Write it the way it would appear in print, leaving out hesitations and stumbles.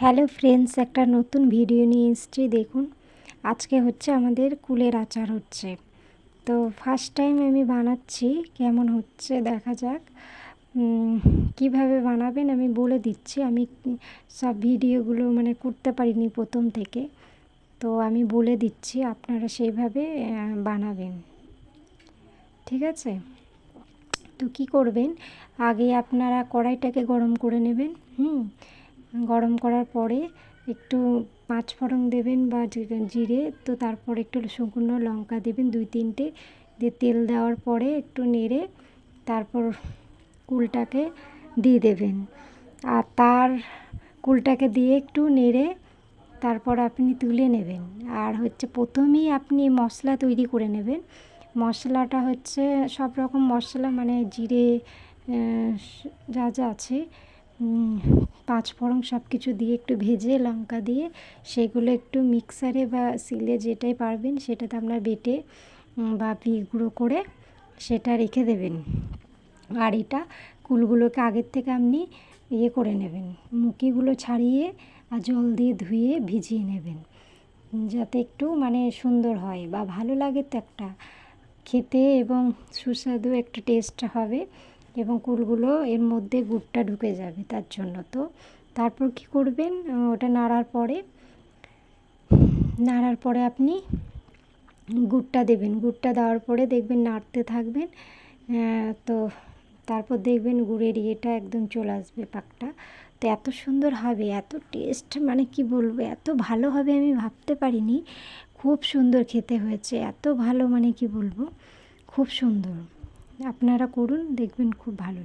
Hello friends, একটা নতুন video নিয়ে এসেছি। দেখুন, আজকে হচ্ছে আমাদের কুলের আচার হচ্ছে। তো ফার্স্ট টাইম আমি বানাচ্ছি, কেমন হচ্ছে দেখা যাক। কিভাবে বানাবেন আমি বলে দিচ্ছি। আমি সব ভিডিওগুলো করতে পারিনি প্রথম থেকে, তো আমি বলে দিচ্ছি, আপনারা সেইভাবে বানাবেন, ঠিক আছে? তো কী করবেন, আগে আপনারা কড়াইটাকে গরম করে নেবেন। গরম করার পরে একটু পাঁচফোড়ন দেবেন বা জিরে, তো তারপর একটু শুকনো লঙ্কা দেবেন 2-3টে, দিয়ে তেল দেওয়ার পরে একটু নেড়ে তারপর কুলটাকে দিয়ে দেবেন। আর কুলটাকে দিয়ে একটু নেড়ে তারপর আপনি তুলে নেবেন। আর হচ্ছে প্রথমেই আপনি মশলা তৈরি করে নেবেন। মশলাটা হচ্ছে সব রকম মশলা, জিরে, যা যা আছে, পাঁচফোড়ন সব কিছু দিয়ে একটু ভেজে লঙ্কা দিয়ে সেগুলো একটু মিক্সারে বা শিলে যেটাই পারবেন সেটাতে আপনার বেটে বা গুঁড়ো করে সেটা রেখে দেবেন। আর এটা কুলগুলোকে আগের থেকে আপনি করে নেবেন, মুখিগুলো ছাড়িয়ে আর জল দিয়ে ধুয়ে ভিজিয়ে নেবেন, যাতে একটু সুন্দর হয় বা ভালো লাগে, তো একটা খেতে এবং সুস্বাদু একটা টেস্ট হবে এবং কুলগুলো এর মধ্যে গুড়টা ঢুকে যাবে তার জন্য। তো তারপর কি করবেন, ওটা নাড়ার পরে আপনি গুড়টা দেবেন। গুড়টা দেওয়ার পরে দেখবেন নাড়তে থাকবেন, তো তারপর দেখবেন গুড়ের ইয়েটা একদম চলে আসবে, পাকটা। তো এত সুন্দর হবে, এত টেস্ট, কি বলবো, এত ভালো হবে আমি ভাবতে পারিনি। খুব সুন্দর খেতে হয়েছে, এত ভালো কি বলবো, খুব সুন্দর। আপনারা করুন, দেখবেন খুব ভালো।